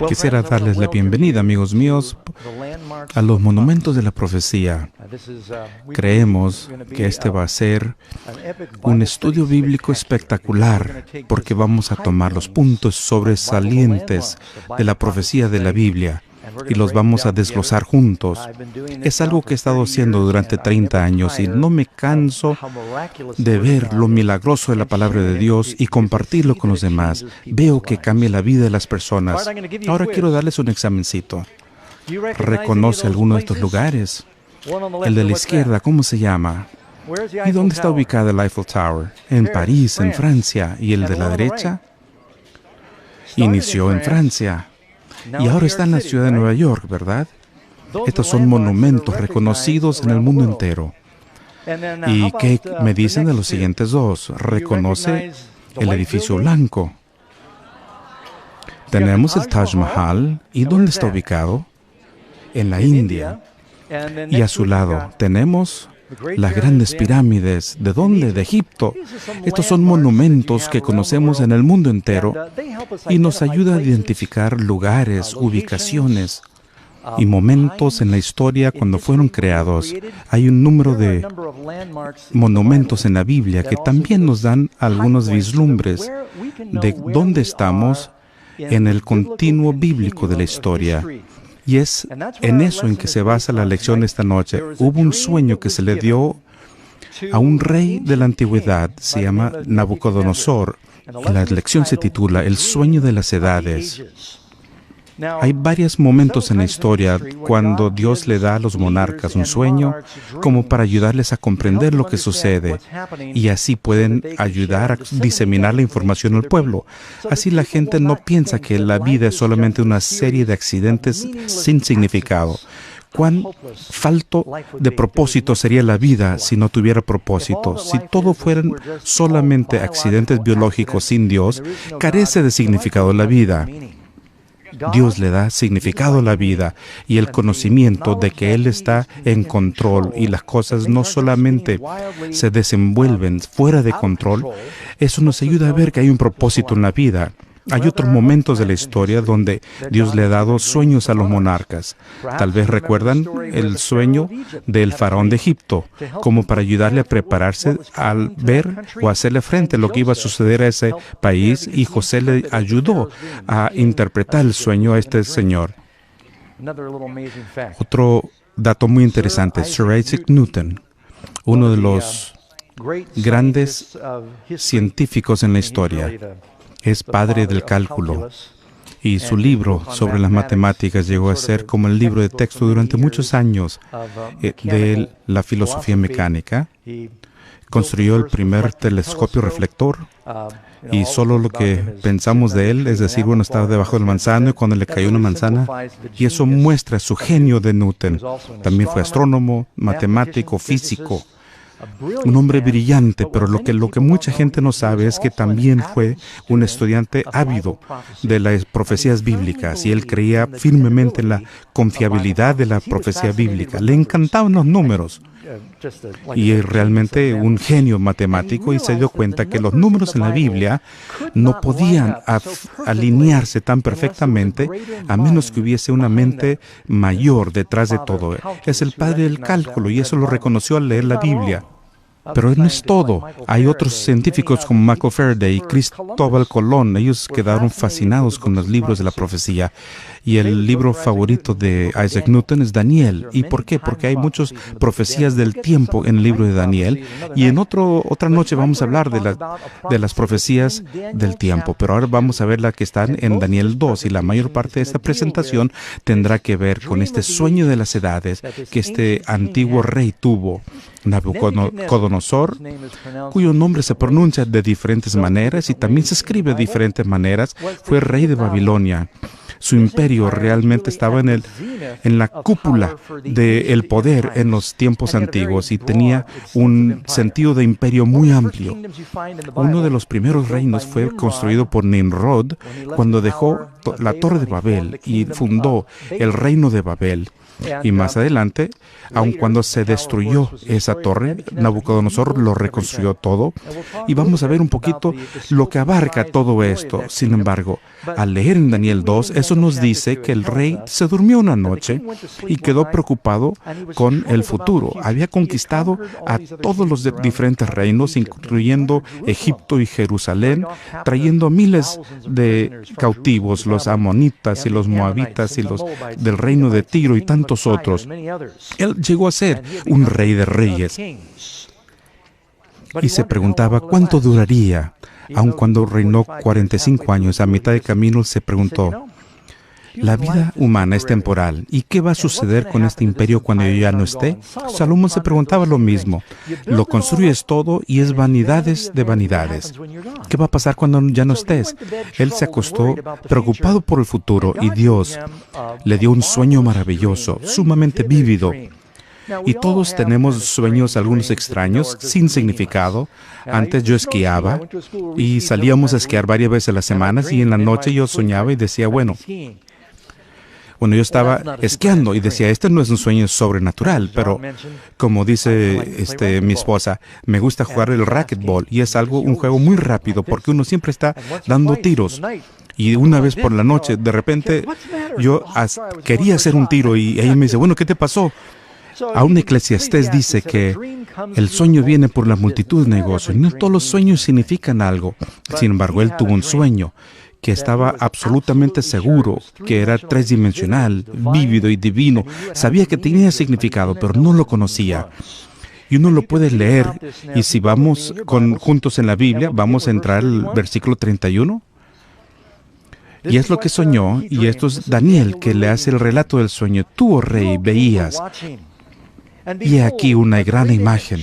Quisiera darles la bienvenida, amigos míos, a los monumentos de la profecía. Creemos que este va a ser un estudio bíblico espectacular, porque vamos a tomar los puntos sobresalientes de la profecía de la Biblia y los vamos a desglosar juntos. Es algo que he estado haciendo durante 30 años y no me canso de ver lo milagroso de la palabra de Dios y compartirlo con los demás. Veo que cambia la vida de las personas. Ahora quiero darles un examencito. ¿Reconoce alguno de estos lugares? El de la izquierda, ¿cómo se llama? ¿Y dónde está ubicada el Eiffel Tower? En París, en Francia. ¿Y el de la derecha? Inició en Francia. Y ahora está en la ciudad de Nueva York, ¿verdad? Estos son monumentos reconocidos en el mundo entero. ¿Y qué me dicen de los siguientes dos? ¿Reconoce el edificio blanco? Tenemos el Taj Mahal. ¿Y dónde está ubicado? En la India. Y a su lado tenemos las grandes pirámides. ¿De dónde? De Egipto. Estos son monumentos que conocemos en el mundo entero y nos ayuda a identificar lugares, ubicaciones y momentos en la historia cuando fueron creados. Hay un número de monumentos en la Biblia que también nos dan algunos vislumbres de dónde estamos en el continuo bíblico de la historia. Y es en eso en que se basa la lección esta noche. Hubo un sueño que se le dio a un rey de la antigüedad, se llama Nabucodonosor. La lección se titula El sueño de las edades. Hay varios momentos en la historia cuando Dios le da a los monarcas un sueño como para ayudarles a comprender lo que sucede y así pueden ayudar a diseminar la información al pueblo. Así la gente no piensa que la vida es solamente una serie de accidentes sin significado. ¿Cuán falto de propósito sería la vida si no tuviera propósito? Si todo fueran solamente accidentes biológicos sin Dios, carece de significado la vida. Dios le da significado a la vida y el conocimiento de que Él está en control y las cosas no solamente se desenvuelven fuera de control. Eso nos ayuda a ver que hay un propósito en la vida. Hay otros momentos de la historia donde Dios le ha dado sueños a los monarcas. Tal vez recuerdan el sueño del faraón de Egipto, como para ayudarle a prepararse al ver o hacerle frente a lo que iba a suceder a ese país, y José le ayudó a interpretar el sueño a este señor. Otro dato muy interesante, Sir Isaac Newton, uno de los grandes científicos en la historia. Es padre del cálculo y su libro sobre las matemáticas llegó a ser como el libro de texto durante muchos años de la filosofía mecánica. Construyó el primer telescopio reflector y solo lo que pensamos de él es decir, bueno, estaba debajo del manzano y cuando le cayó una manzana, y eso muestra su genio de Newton. También fue astrónomo, matemático, físico. Un hombre brillante, pero lo que mucha gente no sabe es que también fue un estudiante ávido de las profecías bíblicas y él creía firmemente en la confiabilidad de la profecía bíblica. Le encantaban los números y es realmente un genio matemático y se dio cuenta que los números en la Biblia no podían alinearse tan perfectamente a menos que hubiese una mente mayor detrás de todo. Es el padre del cálculo y eso lo reconoció al leer la Biblia. Pero no es todo. Hay otros científicos como Michael Faraday y Cristóbal Colón. Ellos quedaron fascinados con los libros de la profecía. Y el libro favorito de Isaac Newton es Daniel. ¿Y por qué? Porque hay muchas profecías del tiempo en el libro de Daniel. Y en otra noche vamos a hablar de las profecías del tiempo. Pero ahora vamos a ver las que están en Daniel 2. Y la mayor parte de esta presentación tendrá que ver con este sueño de las edades que este antiguo rey tuvo. Nabucodonosor, cuyo nombre se pronuncia de diferentes maneras y también se escribe de diferentes maneras, fue rey de Babilonia. Su imperio realmente estaba en la cúpula del poder en los tiempos antiguos y tenía un sentido de imperio muy amplio. Uno de los primeros reinos fue construido por Nimrod cuando dejó la Torre de Babel y fundó el reino de Babel. Y más adelante, aun cuando se destruyó esa torre, Nabucodonosor lo reconstruyó todo. Y vamos a ver un poquito lo que abarca todo esto. Sin embargo, al leer en Daniel 2, eso nos dice que el rey se durmió una noche y quedó preocupado con el futuro. Había conquistado a todos los diferentes reinos, incluyendo Egipto y Jerusalén, trayendo miles de cautivos, los amonitas y los moabitas y los del reino de Tiro y tantos otros. Él llegó a ser un rey de reyes y se preguntaba cuánto duraría. Aun cuando reinó 45 años, a mitad de camino se preguntó: la vida humana es temporal, ¿y qué va a suceder con este imperio cuando yo ya no esté? Salomón se preguntaba lo mismo. Lo construyes todo y es vanidades de vanidades. ¿Qué va a pasar cuando ya no estés? Él se acostó preocupado por el futuro y Dios le dio un sueño maravilloso, sumamente vívido. Y todos tenemos sueños, algunos extraños, sin significado. Antes yo esquiaba y salíamos a esquiar varias veces a la semana y en la noche yo soñaba y decía, bueno, yo estaba esquiando y decía, este no es un sueño sobrenatural, pero como dice mi esposa, me gusta jugar el racquetball y es un juego muy rápido porque uno siempre está dando tiros. Y una vez por la noche, de repente, yo quería hacer un tiro y ella me dice, bueno, ¿qué te pasó? Aún Eclesiastés dice que el sueño viene por la multitud de negocios. No todos los sueños significan algo. Sin embargo, él tuvo un sueño que estaba absolutamente seguro que era tridimensional, vívido y divino. Sabía que tenía significado, pero no lo conocía. Y uno lo puede leer. Y si vamos juntos en la Biblia, vamos a entrar al versículo 31. Y es lo que soñó, y esto es Daniel que le hace el relato del sueño. Tú, oh rey, veías. Y aquí una gran imagen.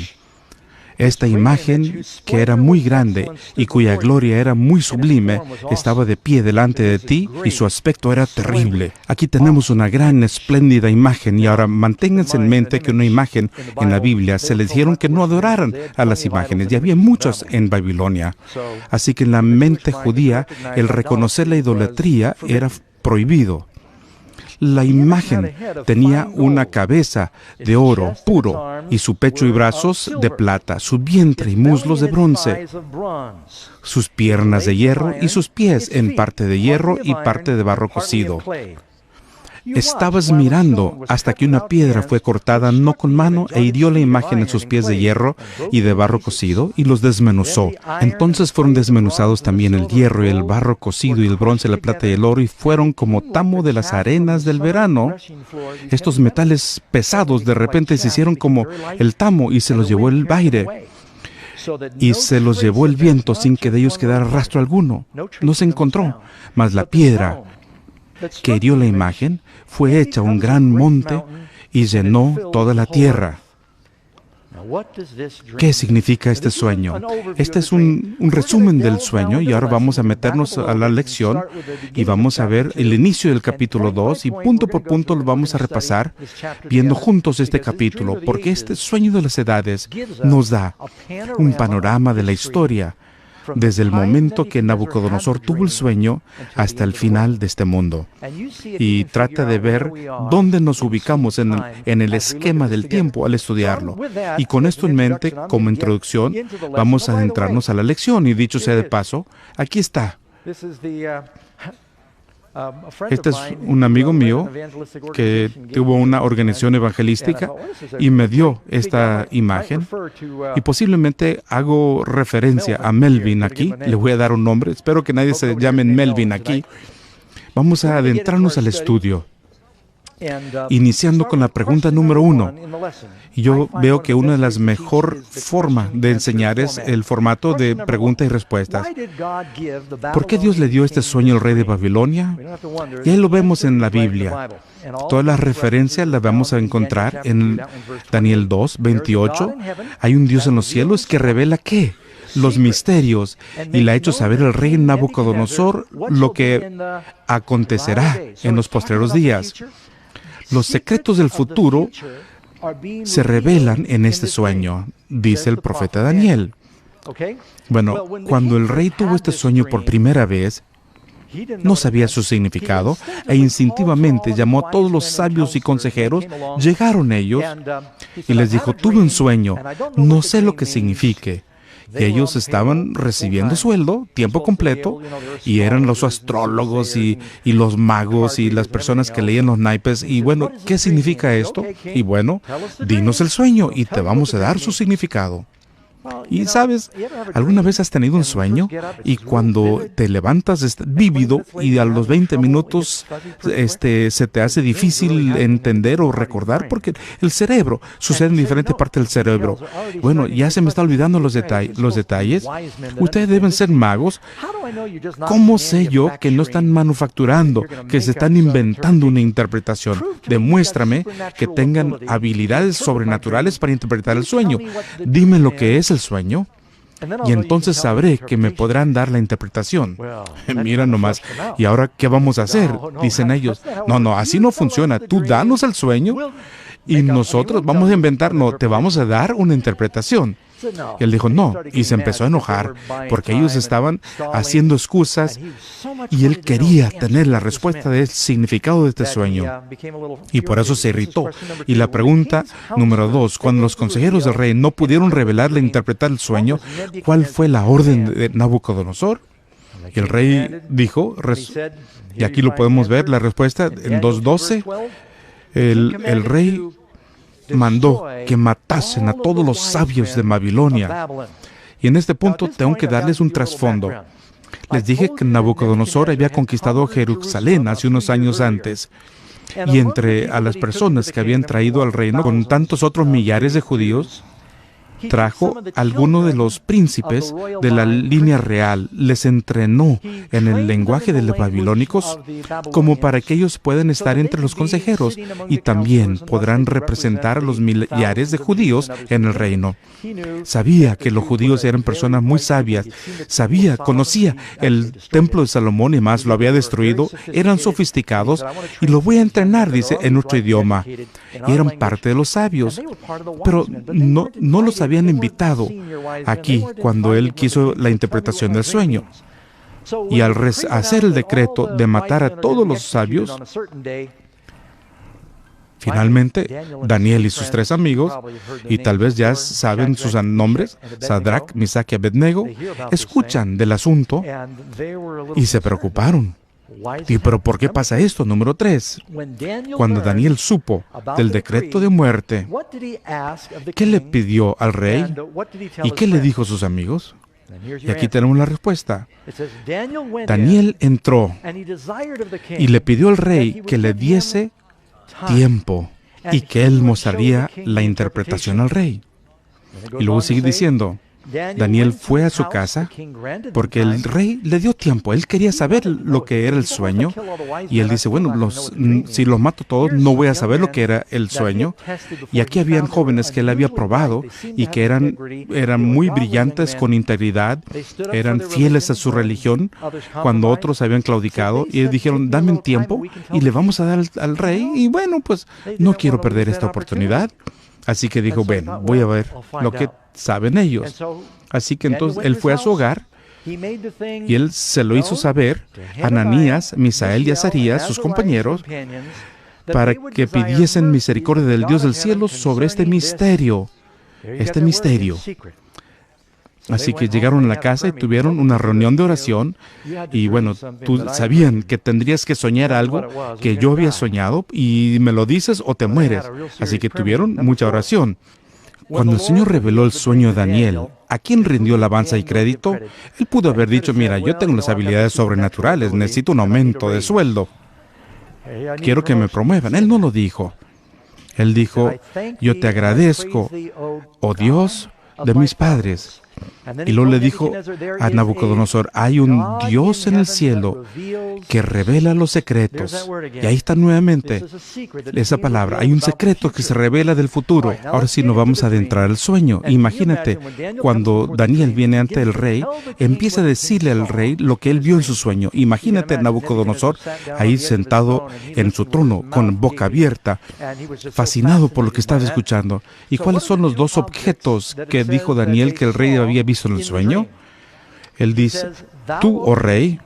Esta imagen, que era muy grande y cuya gloria era muy sublime, estaba de pie delante de ti y su aspecto era terrible. Aquí tenemos una gran, espléndida imagen y ahora manténganse en mente que una imagen en la Biblia se les dijeron que no adoraran a las imágenes y había muchas en Babilonia. Así que en la mente judía el reconocer la idolatría era prohibido. La imagen tenía una cabeza de oro puro y su pecho y brazos de plata, su vientre y muslos de bronce, sus piernas de hierro y sus pies en parte de hierro y parte de barro cocido. Estabas mirando hasta que una piedra fue cortada no con mano e hirió la imagen en sus pies de hierro y de barro cocido y los desmenuzó. Entonces fueron desmenuzados también el hierro y el barro cocido y el bronce, la plata y el oro y fueron como tamo de las arenas del verano. Estos metales pesados de repente se hicieron como el tamo y se los llevó el aire. Y se los llevó el viento sin que de ellos quedara rastro alguno. No se encontró, mas la piedra que hirió la imagen fue hecha un gran monte y llenó toda la tierra. ¿Qué significa este sueño? Este es un resumen del sueño y ahora vamos a meternos a la lección y vamos a ver el inicio del capítulo 2 y punto por punto lo vamos a repasar viendo juntos este capítulo porque este sueño de las edades nos da un panorama de la historia desde el momento que Nabucodonosor tuvo el sueño hasta el final de este mundo. Y trata de ver dónde nos ubicamos en el esquema del tiempo al estudiarlo. Y con esto en mente, como introducción, vamos a adentrarnos a la lección. Y dicho sea de paso, aquí está. Este es un amigo mío que tuvo una organización evangelística y me dio esta imagen y posiblemente hago referencia a Melvin aquí. Le voy a dar un nombre. Espero que nadie se llame Melvin aquí. Vamos a adentrarnos al estudio, iniciando con la pregunta número 1. Yo veo que una de las mejores formas de enseñar es el formato de preguntas y respuestas. ¿Por qué Dios le dio este sueño al rey de Babilonia? Y ahí lo vemos en la Biblia. Todas las referencias las vamos a encontrar en Daniel 2, 28. Hay un Dios en los cielos que revela ¿qué? Los misterios y le ha hecho saber al rey Nabucodonosor lo que acontecerá en los postreros días. Los secretos del futuro se revelan en este sueño, dice el profeta Daniel. Bueno, cuando el rey tuvo este sueño por primera vez, no sabía su significado e instintivamente llamó a todos los sabios y consejeros. Llegaron ellos y les dijo, tuve un sueño, no sé lo que signifique. Y ellos estaban recibiendo sueldo, tiempo completo, y eran los astrólogos y los magos y las personas que leían los naipes. Y bueno, ¿qué significa esto? Y bueno, dinos el sueño y te vamos a dar su significado. Y sabes, ¿alguna vez has tenido un sueño y cuando te levantas está vívido y a los 20 minutos se te hace difícil entender o recordar? Porque el cerebro sucede en diferentes partes del cerebro. Bueno, ya se me está olvidando los detalles. Ustedes deben ser magos. ¿Cómo sé yo que no están manufacturando, que se están inventando una interpretación? Demuéstrame que tengan habilidades sobrenaturales para interpretar el sueño. Dime lo que es el sueño y entonces sabré que me podrán dar la interpretación. Mira nomás, ¿y ahora qué vamos a hacer? Dicen ellos. No, así no funciona. Tú danos el sueño y nosotros vamos a inventar, no, te vamos a dar una interpretación. Y él dijo, no, y se empezó a enojar porque ellos estaban haciendo excusas y él quería tener la respuesta del significado de este sueño. Y por eso se irritó. Y la pregunta número 2, cuando los consejeros del rey no pudieron revelarle e interpretar el sueño, ¿cuál fue la orden de Nabucodonosor? Y el rey dijo, y aquí lo podemos ver, la respuesta en 2:12, el rey mandó que matasen a todos los sabios de Babilonia. Y en este punto tengo que darles un trasfondo. Les dije que Nabucodonosor había conquistado Jerusalén hace unos años antes. Y entre a las personas que habían traído al reino con tantos otros millares de judíos, trajo a algunos de los príncipes de la línea real, les entrenó en el lenguaje de los babilónicos como para que ellos puedan estar entre los consejeros y también podrán representar a los millares de judíos en el reino. Sabía que los judíos eran personas muy sabias, conocía el templo de Salomón y más, lo había destruido, eran sofisticados y los voy a entrenar, dice, en nuestro idioma. Y eran parte de los sabios, pero no los habían invitado aquí cuando él quiso la interpretación del sueño. Y al hacer el decreto de matar a todos los sabios, finalmente Daniel y sus 3 amigos, y tal vez ya saben sus nombres, Sadrach, Misach y Abednego, escuchan del asunto y se preocuparon. ¿Pero por qué pasa esto? Número 3. Cuando Daniel supo del decreto de muerte, ¿qué le pidió al rey? ¿Y qué le dijo a sus amigos? Y aquí tenemos la respuesta. Daniel entró y le pidió al rey que le diese tiempo y que él mostraría la interpretación al rey. Y luego sigue diciendo, Daniel fue a su casa porque el rey le dio tiempo. Él quería saber lo que era el sueño. Y él dice, bueno, si los mato todos, no voy a saber lo que era el sueño. Y aquí habían jóvenes que él había probado y que eran muy brillantes, con integridad, eran fieles a su religión, cuando otros habían claudicado. Y ellos dijeron, dame un tiempo y le vamos a dar al rey. Y bueno, pues no quiero perder esta oportunidad. Así que dijo, bueno, voy a ver lo que saben ellos. Así que entonces él fue a su hogar y él se lo hizo saber a Ananías, Misael y Azarías, sus compañeros, para que pidiesen misericordia del Dios del cielo sobre este misterio. Así que llegaron a la casa y tuvieron una reunión de oración y bueno, sabían que tendrías que soñar algo que yo había soñado y me lo dices o te mueres. Así que tuvieron mucha oración. Cuando el Señor reveló el sueño a Daniel, ¿a quién rindió alabanza y crédito? Él pudo haber dicho, mira, yo tengo las habilidades sobrenaturales, necesito un aumento de sueldo. Quiero que me promuevan. Él no lo dijo. Él dijo, yo te agradezco, oh Dios de mis padres. Y luego le dijo a Nabucodonosor, hay un Dios en el cielo que revela los secretos. Y ahí está nuevamente esa palabra. Hay un secreto que se revela del futuro. Ahora sí nos vamos a adentrar al sueño. Imagínate, cuando Daniel viene ante el rey, empieza a decirle al rey lo que él vio en su sueño. Imagínate a Nabucodonosor ahí sentado en su trono, con boca abierta, fascinado por lo que estaba escuchando. ¿Y cuáles son los 2 objetos que dijo Daniel que el rey había visto en el sueño? Él dice, tú, oh rey,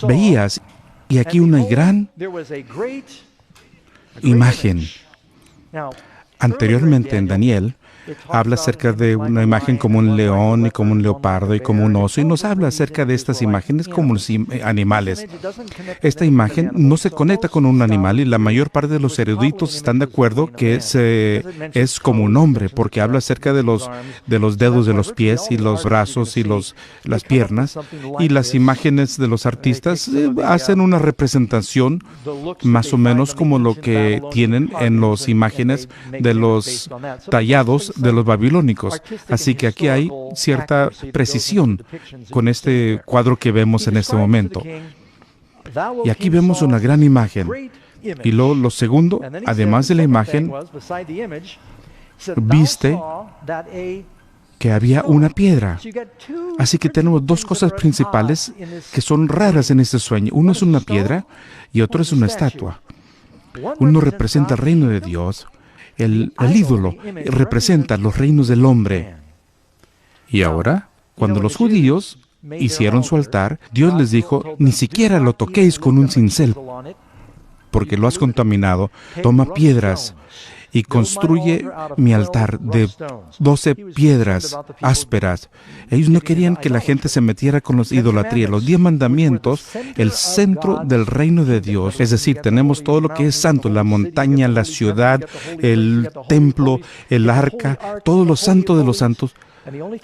veías, y aquí una gran imagen. Anteriormente en Daniel, habla acerca de una imagen como un león y como un leopardo y como un oso, y nos habla acerca de estas imágenes como los animales. Esta imagen no se conecta con un animal, y la mayor parte de los eruditos están de acuerdo que es como un hombre, porque habla acerca de los dedos de los pies y los brazos y las piernas, y las imágenes de los artistas hacen una representación más o menos como lo que tienen en las imágenes de los tallados de los babilónicos. Así que aquí hay cierta precisión con este cuadro que vemos en este momento. Y aquí vemos una gran imagen. Y luego lo segundo, además de la imagen, viste que había una piedra. Así que tenemos dos cosas principales que son raras en este sueño. Uno es una piedra y otro es una estatua. Uno representa el reino de Dios. El ídolo representa los reinos del hombre. Y ahora, cuando los judíos hicieron su altar, Dios les dijo, ni siquiera lo toquéis con un cincel, porque lo has contaminado. Toma piedras y construye mi altar de 12 piedras ásperas. Ellos no querían que la gente se metiera con los idolatrías. Los 10 mandamientos, el centro del reino de Dios, es decir, tenemos todo lo que es santo, la montaña, la ciudad, el templo, el arca, todo lo santo de los santos.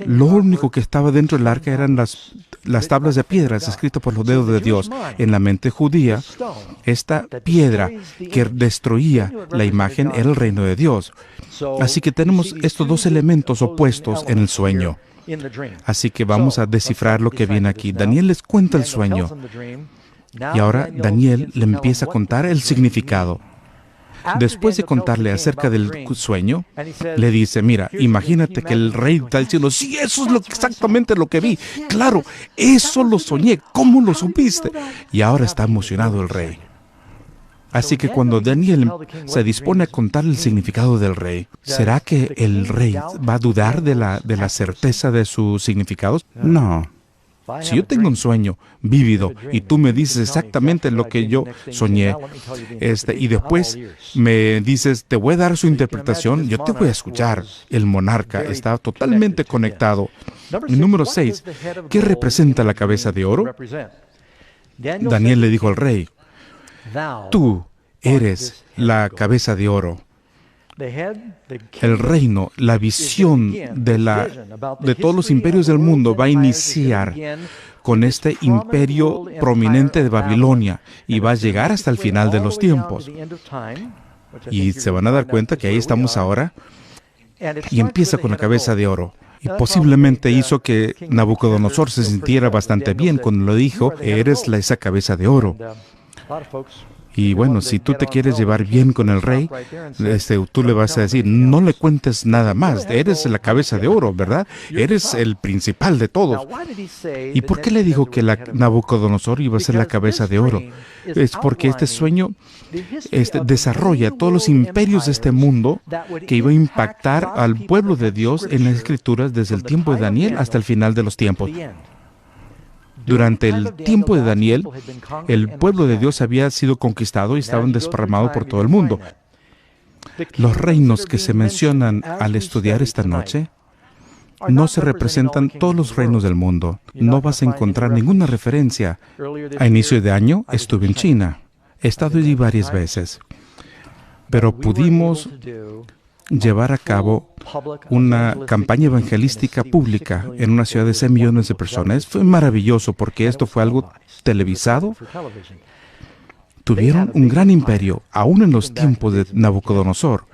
Lo único que estaba dentro del arca eran las tablas de piedras escritas por los dedos de Dios. En la mente judía, esta piedra que destruía la imagen era el reino de Dios. Así que tenemos estos dos elementos opuestos en el sueño. Así que vamos a descifrar lo que viene aquí. Daniel les cuenta el sueño. Y ahora Daniel le empieza a contar el significado. Después de contarle acerca del sueño, le dice, mira, imagínate que el rey está diciendo, sí, eso es exactamente lo que vi. Claro, eso lo soñé. ¿Cómo lo supiste? Y ahora está emocionado el rey. Así que cuando Daniel se dispone a contar el significado del rey, ¿será que el rey va a dudar de la certeza de sus significados? No. Si yo tengo un sueño vívido y tú me dices exactamente lo que yo soñé, y después me dices, te voy a dar su interpretación, yo te voy a escuchar. El monarca está totalmente conectado. Y número 6, ¿qué representa la cabeza de oro? Daniel le dijo al rey, tú eres la cabeza de oro. El reino, la visión de todos los imperios del mundo va a iniciar con este imperio prominente de Babilonia y va a llegar hasta el final de los tiempos. Y se van a dar cuenta que ahí estamos ahora, y empieza con la cabeza de oro. Y posiblemente hizo que Nabucodonosor se sintiera bastante bien cuando lo dijo, eres esa cabeza de oro. Y bueno, si tú te quieres llevar bien con el rey, tú le vas a decir, no le cuentes nada más, eres la cabeza de oro, ¿verdad? Eres el principal de todos. ¿Y por qué le dijo que Nabucodonosor iba a ser la cabeza de oro? Es porque este sueño desarrolla todos los imperios de este mundo que iba a impactar al pueblo de Dios en las Escrituras desde el tiempo de Daniel hasta el final de los tiempos. Durante el tiempo de Daniel, el pueblo de Dios había sido conquistado y estaban desparramados por todo el mundo. Los reinos que se mencionan al estudiar esta noche no se representan todos los reinos del mundo. No vas a encontrar ninguna referencia. A inicio de año estuve en China. He estado allí varias veces. Pero pudimos llevar a cabo una campaña evangelística pública en una ciudad de 6 millones de personas. Fue maravilloso porque esto fue algo televisado. Tuvieron un gran imperio, aún en los tiempos de Nabucodonosor.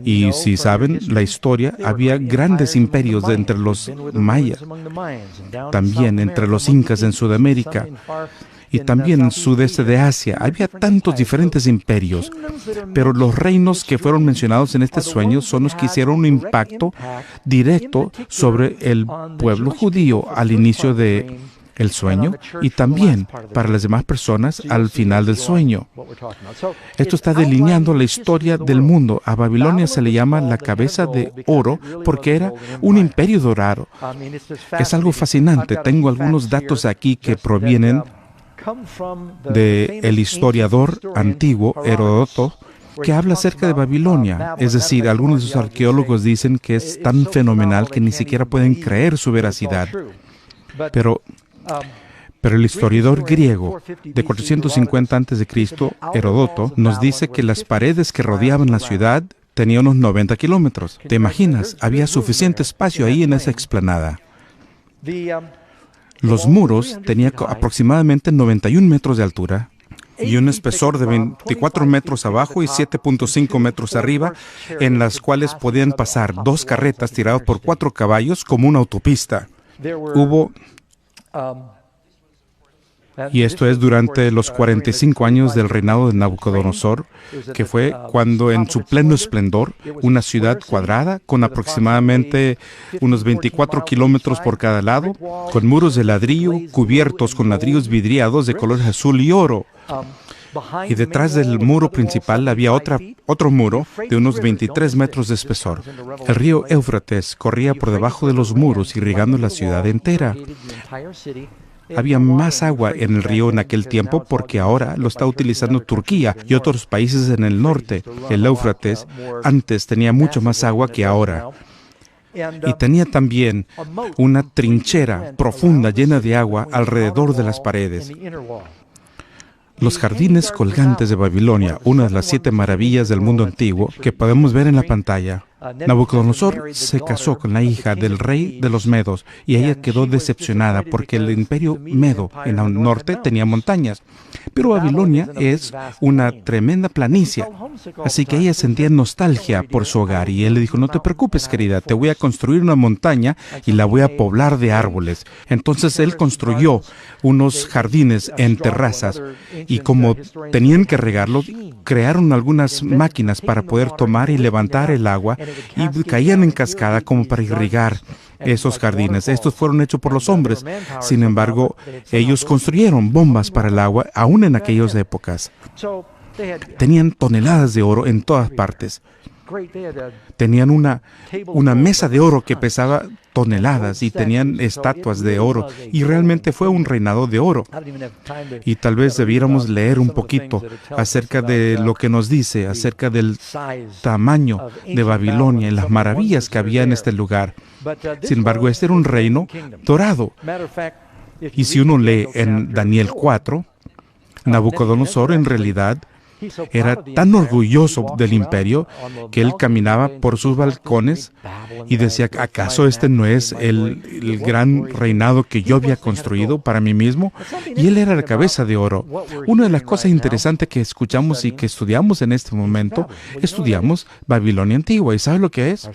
Y si saben la historia, había grandes imperios entre los mayas, también entre los incas en Sudamérica, y también en el sudeste de Asia. Había tantos diferentes imperios, pero los reinos que fueron mencionados en este sueño son los que hicieron un impacto directo sobre el pueblo judío al inicio del sueño y también para las demás personas al final del sueño. Esto está delineando la historia del mundo. A Babilonia se le llama la cabeza de oro porque era un imperio dorado. Es algo fascinante. Tengo algunos datos aquí que provienen del historiador antiguo Heródoto, que habla acerca de Babilonia. Es decir, algunos de sus arqueólogos dicen que es tan fenomenal que ni siquiera pueden creer su veracidad. Pero el historiador griego de 450 a.C., Heródoto, nos dice que las paredes que rodeaban la ciudad tenían unos 90 kilómetros. ¿Te imaginas? Había suficiente espacio ahí en esa explanada. Los muros tenían aproximadamente 91 metros de altura y un espesor de 24 metros abajo y 7.5 metros arriba, en las cuales podían pasar 2 carretas tiradas por 4 caballos como una autopista. Y esto es durante los 45 años del reinado de Nabucodonosor, que fue cuando en su pleno esplendor, una ciudad cuadrada con aproximadamente unos 24 kilómetros por cada lado, con muros de ladrillo cubiertos con ladrillos vidriados de color azul y oro. Y detrás del muro principal había otro muro de unos 23 metros de espesor. El río Éufrates corría por debajo de los muros, irrigando la ciudad entera. Había más agua en el río en aquel tiempo porque ahora lo está utilizando Turquía y otros países en el norte. El Éufrates antes tenía mucho más agua que ahora. Y tenía también una trinchera profunda llena de agua alrededor de las paredes. Los jardines colgantes de Babilonia, una de las 7 maravillas del mundo antiguo que podemos ver en la pantalla. Nabucodonosor se casó con la hija del rey de los Medos y ella quedó decepcionada porque el imperio Medo en el norte tenía montañas. Pero Babilonia es una tremenda planicie, así que ella sentía nostalgia por su hogar y él le dijo: no te preocupes, querida, te voy a construir una montaña y la voy a poblar de árboles. Entonces él construyó unos jardines en terrazas y como tenían que regarlo, crearon algunas máquinas para poder tomar y levantar el agua y caían en cascada como para irrigar esos jardines. Estos fueron hechos por los hombres. Sin embargo, ellos construyeron bombas para el agua, aún en aquellas épocas. Tenían toneladas de oro en todas partes. Tenían una mesa de oro que pesaba toneladas y tenían estatuas de oro. Y realmente fue un reinado de oro. Y tal vez debiéramos leer un poquito acerca de lo que nos dice, acerca del tamaño de Babilonia y las maravillas que había en este lugar. Sin embargo, este era un reino dorado. Y si uno lee en Daniel 4, Nabucodonosor en realidad era tan orgulloso del imperio que él caminaba por sus balcones y decía: ¿acaso este no es el gran reinado que yo había construido para mí mismo? Y él era la cabeza de oro. Una de las cosas interesantes que escuchamos y que estudiamos en este momento, estudiamos Babilonia antigua. ¿Y sabes lo que es?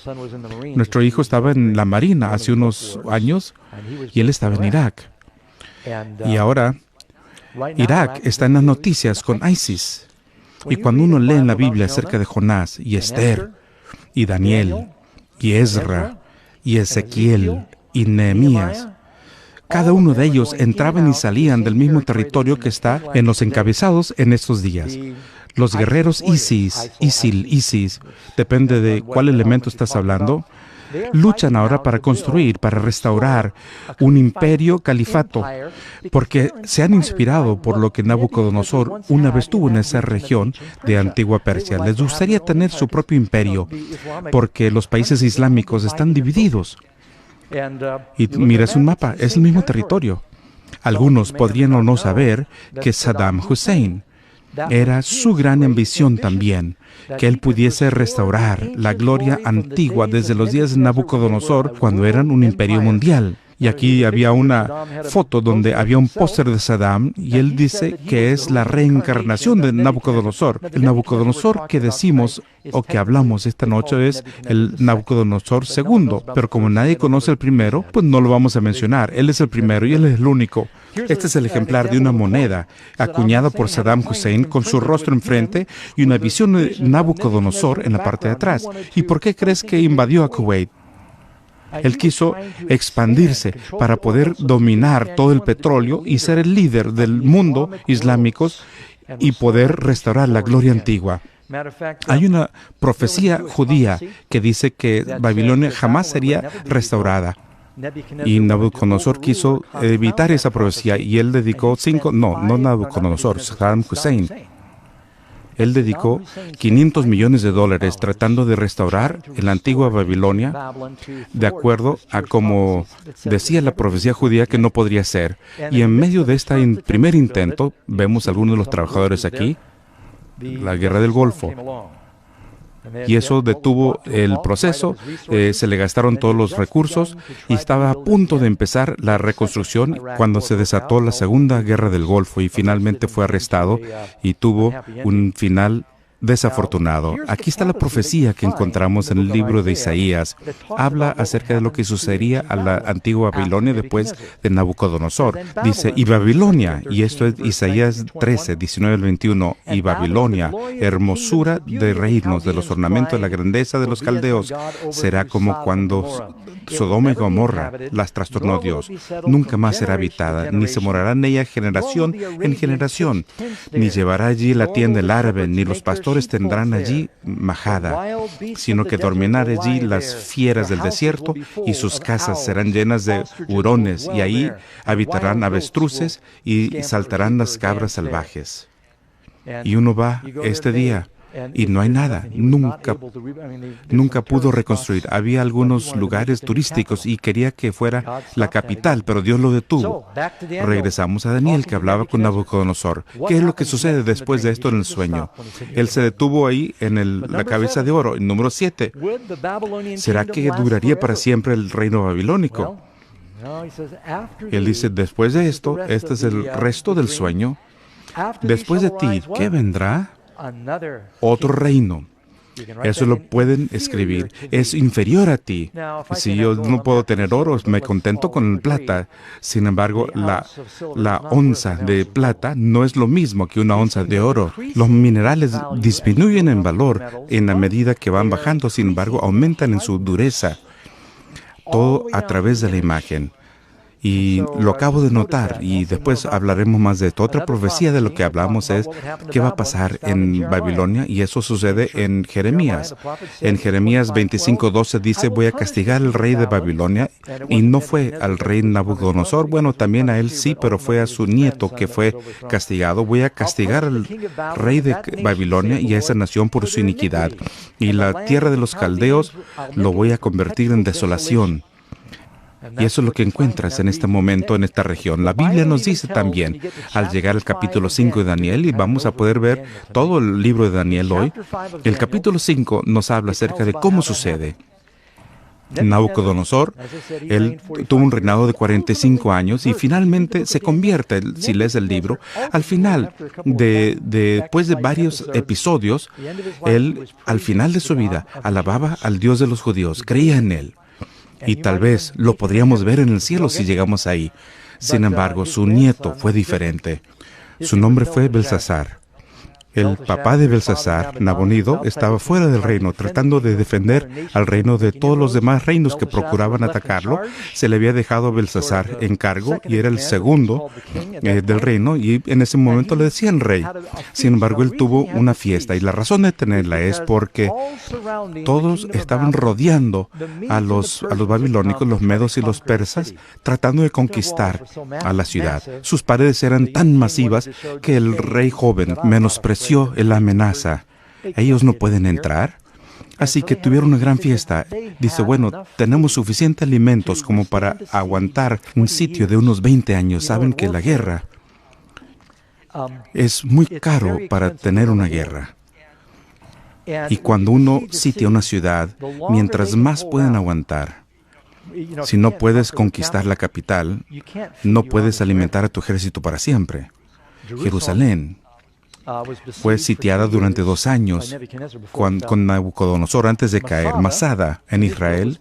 Nuestro hijo estaba en la Marina hace unos años y él estaba en Irak. Y ahora Irak está en las noticias con ISIS. Y cuando uno lee en la Biblia acerca de Jonás y Esther y Daniel y Ezra y Ezequiel y Nehemías, cada uno de ellos entraban y salían del mismo territorio que está en los encabezados en estos días. Los guerreros ISIS, depende de cuál elemento estás hablando, luchan ahora para construir, para restaurar un imperio califato, porque se han inspirado por lo que Nabucodonosor una vez tuvo en esa región de antigua Persia. Les gustaría tener su propio imperio, porque los países islámicos están divididos. Y miras un mapa, es el mismo territorio. Algunos podrían o no saber que Saddam Hussein era su gran ambición también, que él pudiese restaurar la gloria antigua desde los días de Nabucodonosor, cuando eran un imperio mundial. Y aquí había una foto donde había un póster de Saddam y él dice que es la reencarnación de Nabucodonosor. El Nabucodonosor que decimos o que hablamos esta noche es el Nabucodonosor II, pero como nadie conoce el primero, pues no lo vamos a mencionar. Él es el primero y él es el único. Este es el ejemplar de una moneda acuñada por Saddam Hussein con su rostro enfrente y una visión de Nabucodonosor en la parte de atrás. ¿Y por qué crees que invadió a Kuwait? Él quiso expandirse para poder dominar todo el petróleo y ser el líder del mundo islámico y poder restaurar la gloria antigua. Hay una profecía judía que dice que Babilonia jamás sería restaurada. Y Nabucodonosor quiso evitar esa profecía y él dedicó no Nabucodonosor, Saddam Hussein. Él dedicó $500 millones tratando de restaurar la antigua Babilonia de acuerdo a como decía la profecía judía que no podría ser. Y en medio de este primer intento, vemos algunos de los trabajadores aquí, la guerra del Golfo. Y eso detuvo el proceso, se le gastaron todos los recursos y estaba a punto de empezar la reconstrucción cuando se desató la Segunda Guerra del Golfo y finalmente fue arrestado y tuvo un final desafortunado. Aquí está la profecía que encontramos en el libro de Isaías. Habla acerca de lo que sucedería a la antigua Babilonia después de Nabucodonosor. Dice, y Babilonia, y esto es Isaías 13, 19 al 21, y Babilonia, hermosura de reinos, de los ornamentos de la grandeza de los caldeos, será como cuando Sodoma y Gomorra las trastornó Dios. Nunca más será habitada, ni se morará en ella generación en generación, ni llevará allí la tienda el árabe, ni los pastores tendrán allí majada, sino que dormirán allí las fieras del desierto, y sus casas serán llenas de hurones, y ahí habitarán avestruces y saltarán las cabras salvajes. Y uno va este día y no hay nada, nunca pudo reconstruir. Había algunos lugares turísticos y quería que fuera la capital, pero Dios lo detuvo. Regresamos a Daniel, que hablaba con Nabucodonosor. ¿Qué es lo que sucede después de esto en el sueño? Él se detuvo ahí en la cabeza de oro, en número 7. ¿Será que duraría para siempre el reino babilónico? Él dice, después de esto, este es el resto del sueño. Después de ti, ¿qué vendrá? Otro reino. Eso lo pueden escribir. Es inferior a ti. Si yo no puedo tener oro, me contento con el plata. Sin embargo, la onza de plata no es lo mismo que una onza de oro. Los minerales disminuyen en valor en la medida que van bajando. Sin embargo, aumentan en su dureza. Todo a través de la imagen. Y lo acabo de notar, y después hablaremos más de esto. Otra profecía de lo que hablamos es qué va a pasar en Babilonia, y eso sucede en Jeremías. En Jeremías 25:12 dice, voy a castigar al rey de Babilonia, y no fue al rey Nabucodonosor, bueno, también a él sí, pero fue a su nieto que fue castigado. Voy a castigar al rey de Babilonia y a esa nación por su iniquidad, y la tierra de los caldeos lo voy a convertir en desolación. Y eso es lo que encuentras en este momento en esta región. La Biblia nos dice también, al llegar al capítulo 5 de Daniel, y vamos a poder ver todo el libro de Daniel hoy, el capítulo 5 nos habla acerca de cómo sucede. Nabucodonosor, él tuvo un reinado de 45 años y finalmente se convierte, si lees el libro, al final, después de varios episodios, él, al final de su vida, alababa al Dios de los judíos, creía en él. Y tal vez lo podríamos ver en el cielo si llegamos ahí. Sin embargo, su nieto fue diferente. Su nombre fue Belsasar. El papá de Belsasar, Nabonido, estaba fuera del reino, tratando de defender al reino de todos los demás reinos que procuraban atacarlo. Se le había dejado a Belsasar en cargo y era el segundo del reino, y en ese momento le decían rey. Sin embargo, él tuvo una fiesta, y la razón de tenerla es porque todos estaban rodeando a los babilónicos, los medos y los persas, tratando de conquistar a la ciudad. Sus paredes eran tan masivas que el rey joven menospreció la amenaza. Ellos no pueden entrar. Así que tuvieron una gran fiesta. Dice, bueno, tenemos suficientes alimentos como para aguantar un sitio de unos 20 años. Saben que la guerra es muy caro para tener una guerra. Y cuando uno sitia una ciudad, mientras más pueden aguantar, si no puedes conquistar la capital, no puedes alimentar a tu ejército para siempre. Jerusalén fue sitiada durante 2 años con Nabucodonosor antes de caer. Masada, en Israel,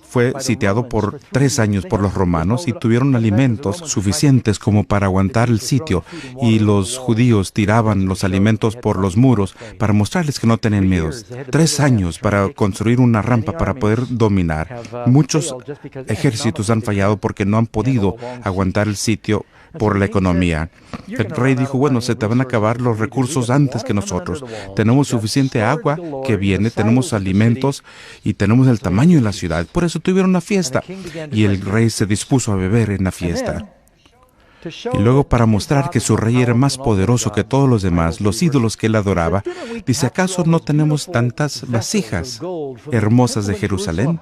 fue sitiado por 3 años por los romanos y tuvieron alimentos suficientes como para aguantar el sitio. Y los judíos tiraban los alimentos por los muros para mostrarles que no tenían miedo. 3 años para construir una rampa para poder dominar. Muchos ejércitos han fallado porque no han podido aguantar el sitio por la economía. El rey dijo, bueno, se te van a acabar los recursos antes que nosotros. Tenemos suficiente agua que viene, tenemos alimentos y tenemos el tamaño de la ciudad. Por eso tuvieron una fiesta y el rey se dispuso a beber en la fiesta. Y luego, para mostrar que su rey era más poderoso que todos los demás, los ídolos que él adoraba, dice, ¿acaso no tenemos tantas vasijas hermosas de Jerusalén?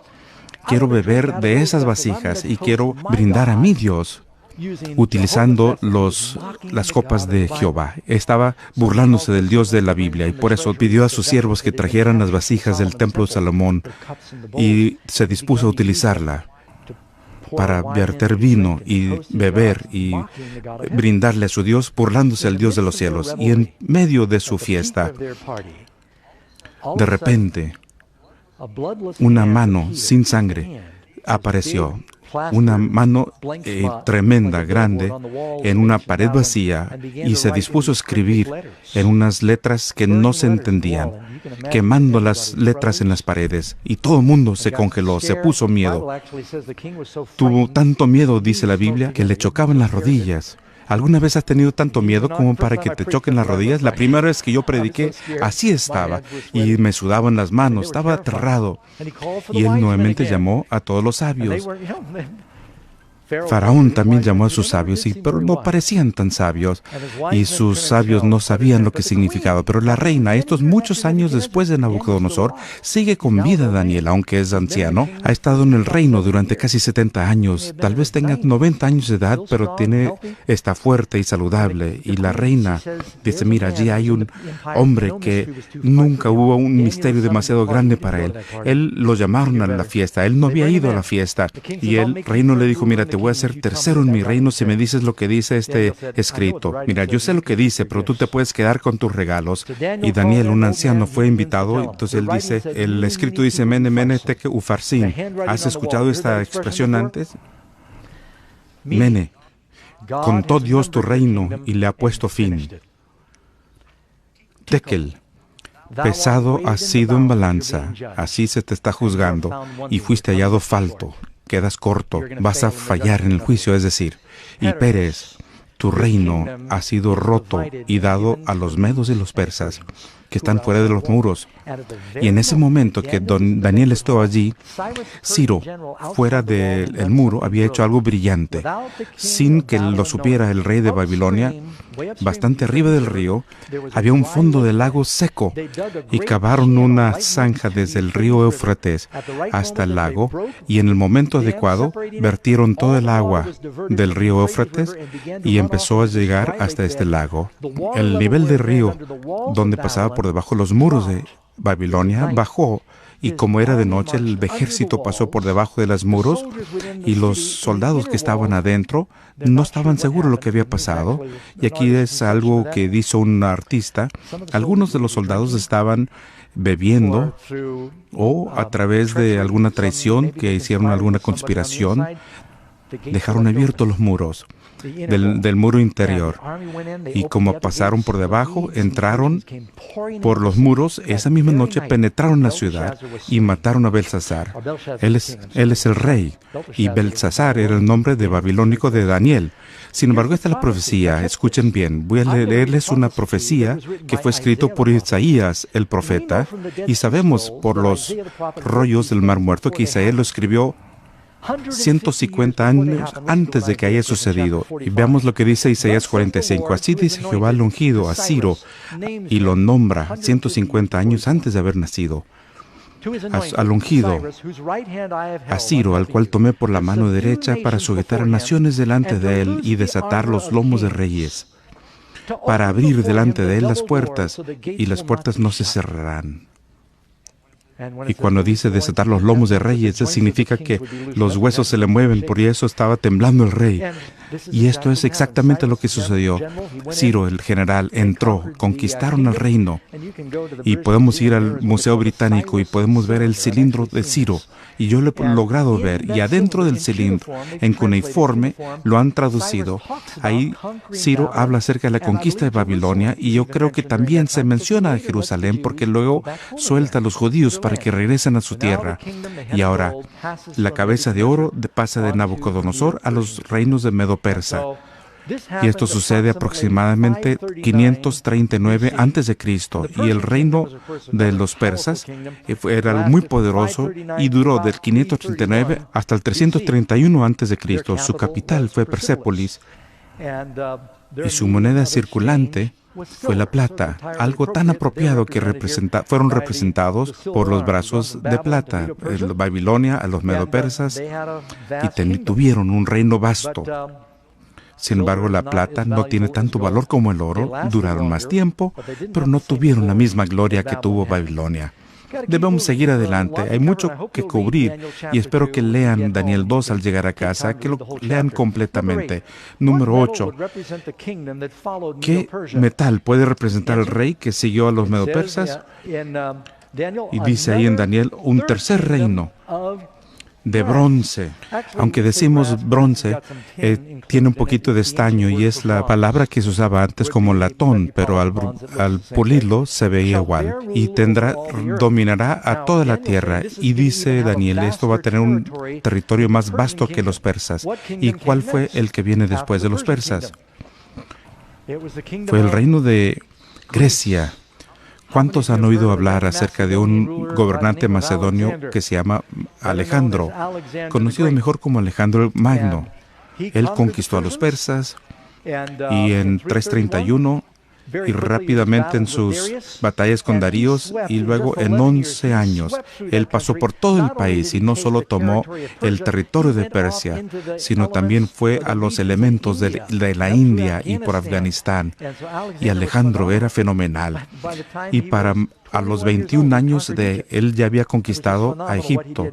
Quiero beber de esas vasijas y quiero brindar a mi Dios utilizando las copas de Jehová. Estaba burlándose del Dios de la Biblia, y por eso pidió a sus siervos que trajeran las vasijas del templo de Salomón y se dispuso a utilizarla para verter vino y beber y brindarle a su Dios, burlándose al Dios de los cielos. Y en medio de su fiesta, de repente, una mano sin sangre apareció. Una mano tremenda, grande, en una pared vacía, y se dispuso a escribir en unas letras que no se entendían, quemando las letras en las paredes, y todo el mundo se congeló, se puso miedo. Tuvo tanto miedo, dice la Biblia, que le chocaban las rodillas. ¿Alguna vez has tenido tanto miedo como para que te choquen las rodillas? La primera vez que yo prediqué, así estaba, y me sudaban las manos, estaba aterrado. Y él nuevamente llamó a todos los sabios. Faraón también llamó a sus sabios, pero no parecían tan sabios, y sus sabios no sabían lo que significaba. Pero la reina, estos muchos años después de Nabucodonosor, sigue con vida. Daniel, aunque es anciano, ha estado en el reino durante casi 70 años. Tal vez tenga 90 años de edad, pero está fuerte y saludable. Y la reina dice, mira, allí hay un hombre que nunca hubo un misterio demasiado grande para él. Él lo llamaron a la fiesta, él no había ido a la fiesta, y el reino le dijo, mira, te voy a ser tercero en mi reino si me dices lo que dice este escrito. Mira, yo sé lo que dice, pero tú te puedes quedar con tus regalos. Y Daniel, un anciano, fue invitado. Entonces él dice, el escrito dice, Mene, Mene, Tekel, Ufarsin. ¿Has escuchado esta expresión antes? Mene, contó Dios tu reino y le ha puesto fin. Tekel, pesado has sido en balanza, así se te está juzgando, y fuiste hallado falto. Quedas corto, vas a fallar en el juicio, es decir. Y Pérez, tu reino ha sido roto y dado a los medos y los persas, que están fuera de los muros. Y en ese momento que Daniel estuvo allí, Ciro, fuera del muro, había hecho algo brillante. Sin que lo supiera el rey de Babilonia, bastante arriba del río, había un fondo del lago seco, y cavaron una zanja desde el río Éufrates hasta el lago, y en el momento adecuado vertieron todo el agua del río Éufrates y empezó a llegar hasta este lago. El nivel del río, donde pasaba por debajo de los muros de Babilonia, bajó, y como era de noche, el ejército pasó por debajo de los muros, y los soldados que estaban adentro no estaban seguros de lo que había pasado. Y aquí es algo que dice un artista. Algunos de los soldados estaban bebiendo, o a través de alguna traición, que hicieron alguna conspiración, dejaron abiertos los muros del muro interior, y como pasaron por debajo, entraron por los muros. Esa misma noche penetraron la ciudad y mataron a Belsasar. Él es el rey, y Belsasar era el nombre de babilónico de Daniel. Sin embargo, esta es la profecía. Escuchen bien, voy a leerles una profecía que fue escrito por Isaías, el profeta, y sabemos por los rollos del Mar Muerto que Isaías lo escribió 150 años antes de que haya sucedido. Y veamos lo que dice Isaías 45. Así dice Jehová al ungido, a Ciro, y lo nombra 150 años antes de haber nacido. Al ungido, a Ciro, al cual tomé por la mano derecha para sujetar a naciones delante de él y desatar los lomos de reyes, para abrir delante de él las puertas, y las puertas no se cerrarán. Y cuando dice desatar los lomos de reyes, eso significa que los huesos se le mueven, por eso estaba temblando el rey. Y esto es exactamente lo que sucedió. Ciro, el general, entró, conquistaron el reino. Y podemos ir al Museo Británico y podemos ver el cilindro de Ciro. Y yo lo he logrado ver. Y adentro del cilindro, en cuneiforme, lo han traducido. Ahí Ciro habla acerca de la conquista de Babilonia, y yo creo que también se menciona a Jerusalén, porque luego suelta a los judíos para que regresen a su tierra. Y ahora, la cabeza de oro pasa de Nabucodonosor a los reinos de Medo-Persa. Y esto sucede aproximadamente 539 a.C. Y el reino de los persas era muy poderoso y duró del 539 hasta el 331 a.C. Su capital fue Persépolis. Y su moneda circulante fue la plata, algo tan apropiado que fueron representados por los brazos de plata, Babilonia, a los medo-persas, y tuvieron un reino vasto. Sin embargo, la plata no tiene tanto valor como el oro, duraron más tiempo, pero no tuvieron la misma gloria que tuvo Babilonia. Debemos seguir adelante, hay mucho que cubrir y espero que lean Daniel 2 al llegar a casa, que lo lean completamente. Número 8. ¿Qué metal puede representar al rey que siguió a los medo-persas? Y dice ahí en Daniel, un tercer reino de bronce. Aunque decimos bronce, tiene un poquito de estaño y es la palabra que se usaba antes como latón, pero al pulirlo se veía igual. Y dominará a toda la tierra. Y dice Daniel, esto va a tener un territorio más vasto que los persas. ¿Y cuál fue el que viene después de los persas? Fue el reino de Grecia. ¿Cuántos han oído hablar acerca de un gobernante macedonio que se llama Alejandro, conocido mejor como Alejandro el Magno? Él conquistó a los persas y en 331 y rápidamente en sus batallas con Daríos y luego en 11 años él pasó por todo el país y no solo tomó el territorio de Persia, sino también fue a los elementos de la India y por Afganistán. Y Alejandro era fenomenal. Y a los 21 años él ya había conquistado a Egipto.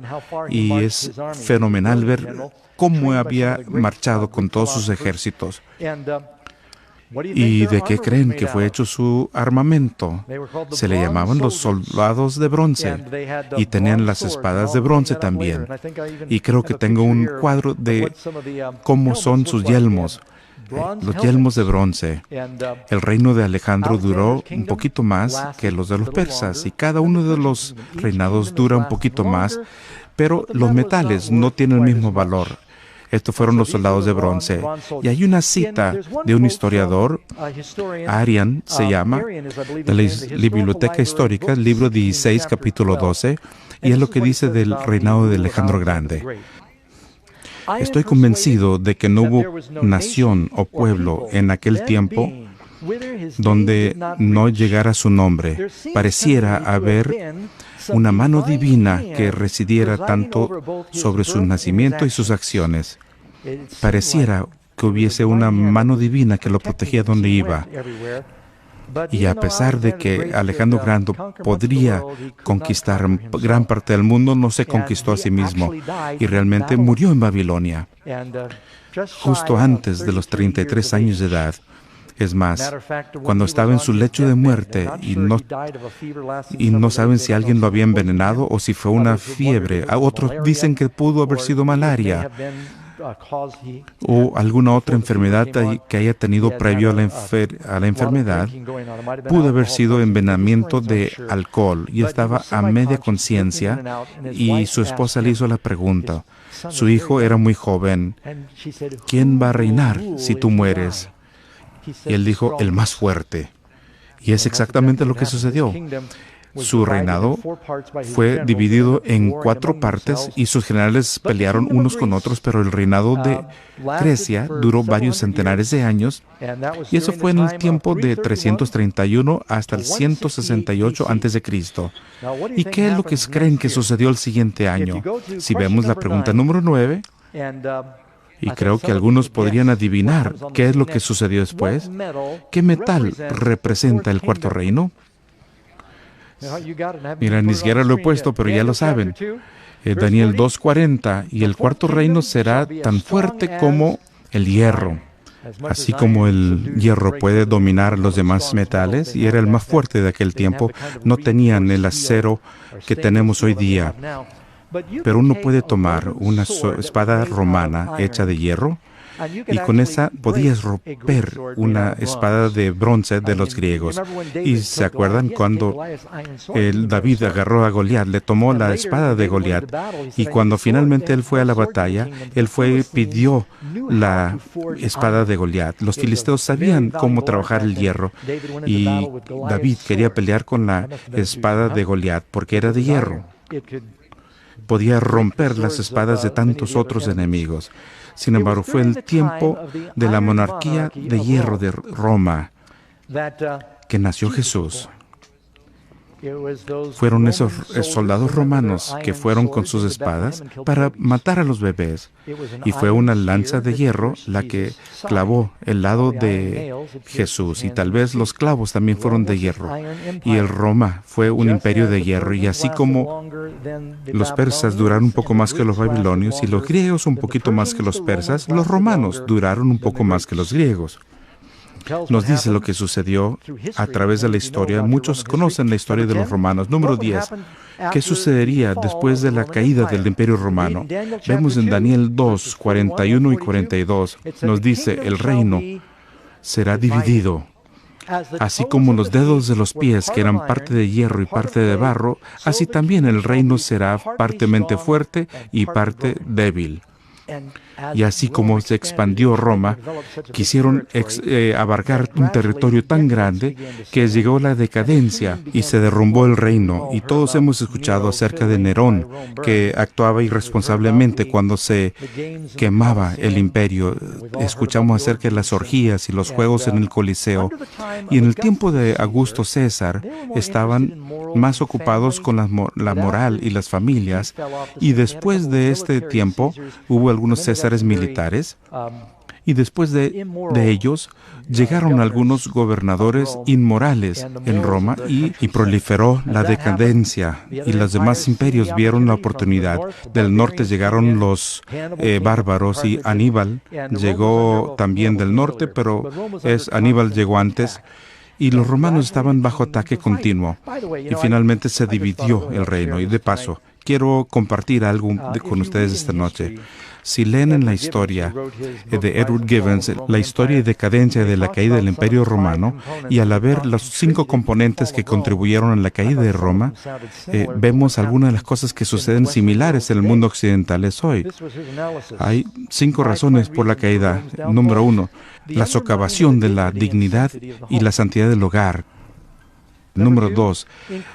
Y es fenomenal ver cómo había marchado con todos sus ejércitos. ¿Y de qué creen que fue hecho su armamento? Se le llamaban los soldados de bronce y tenían las espadas de bronce también. Y creo que tengo un cuadro de cómo son sus yelmos. Los yelmos de bronce. El reino de Alejandro duró un poquito más que los de los persas y cada uno de los reinados dura un poquito más, pero los metales no tienen el mismo valor. Estos fueron los soldados de bronce. Y hay una cita de un historiador, Arian se llama, de la Biblioteca Histórica, libro 16, capítulo 12, y es lo que dice del reinado de Alejandro Grande. Estoy convencido de que no hubo nación o pueblo en aquel tiempo donde no llegara su nombre. Pareciera haber una mano divina que residiera tanto sobre su nacimiento y sus acciones. Pareciera que hubiese una mano divina que lo protegía donde iba. Y a pesar de que Alejandro Grande podría conquistar gran parte del mundo, no se conquistó a sí mismo y realmente murió en Babilonia, justo antes de los 33 años de edad. Es más, cuando estaba en su lecho de muerte y no saben si alguien lo había envenenado o si fue una fiebre. Otros dicen que pudo haber sido malaria o alguna otra enfermedad que haya tenido previo a la enfermedad. Pudo haber sido envenenamiento de alcohol y estaba a media conciencia y su esposa le hizo la pregunta. Su hijo era muy joven. ¿Quién va a reinar si tú mueres? Y él dijo, el más fuerte. Y es exactamente lo que sucedió. Su reinado fue dividido en 4 partes y sus generales pelearon unos con otros, pero el reinado de Grecia duró varios centenares de años y eso fue en el tiempo de 331 hasta el 168 a.C. ¿Y qué es lo que creen que sucedió el siguiente año? Si vemos la pregunta número 9, y creo que algunos podrían adivinar qué es lo que sucedió después. ¿Qué metal representa el cuarto reino? Mira, ni siquiera lo he puesto, pero ya lo saben. Daniel 2:40, y el cuarto reino será tan fuerte como el hierro. Así como el hierro puede dominar los demás metales, y era el más fuerte de aquel tiempo, no tenían el acero que tenemos hoy día. Pero uno puede tomar una espada romana hecha de hierro y con esa podías romper una espada de bronce de los griegos. Y se acuerdan cuando David agarró a Goliat, le tomó la espada de Goliat y cuando finalmente él fue a la batalla, él pidió la espada de Goliat. Los filisteos sabían cómo trabajar el hierro y David quería pelear con la espada de Goliat porque era de hierro. podía romper las espadas de tantos otros enemigos. Sin embargo, fue el tiempo de la monarquía de hierro de Roma que nació Jesús. Fueron esos soldados romanos que fueron con sus espadas para matar a los bebés. Y fue una lanza de hierro la que clavó el lado de Jesús. Y tal vez los clavos también fueron de hierro. Y el Roma fue un imperio de hierro. Y así como los persas duraron un poco más que los babilonios y los griegos un poquito más que los persas, los romanos duraron un poco más que los griegos. Nos dice lo que sucedió a través de la historia. Muchos conocen la historia de los romanos. Número 10. ¿Qué sucedería después de la caída del Imperio Romano? Vemos en Daniel 2, 41 y 42. Nos dice, el reino será dividido. Así como los dedos de los pies, que eran parte de hierro y parte de barro, así también el reino será partemente fuerte y parte débil. Y así como se expandió Roma, quisieron abarcar un territorio tan grande que llegó la decadencia y se derrumbó el reino. Y todos hemos escuchado acerca de Nerón, que actuaba irresponsablemente cuando se quemaba el imperio. Escuchamos acerca de las orgías y los juegos en el Coliseo. Y en el tiempo de Augusto César estaban más ocupados con la moral y las familias. Y después de este tiempo hubo algunos Césares militares, y después de ellos llegaron algunos gobernadores inmorales en Roma y proliferó la decadencia, y los demás imperios vieron la oportunidad. Del norte llegaron los bárbaros, y Aníbal llegó también del norte, pero Aníbal llegó antes. Y los romanos estaban bajo ataque continuo. Y finalmente se dividió el reino. Y de paso, quiero compartir algo con ustedes esta noche. Si leen en la historia de Edward Gibbons, la historia y decadencia de la caída del Imperio Romano, y al ver los 5 componentes que contribuyeron a la caída de Roma, vemos algunas de las cosas que suceden similares en el mundo occidental hoy. Hay 5 razones por la caída. Número 1, la socavación de la dignidad y la santidad del hogar. Número 2,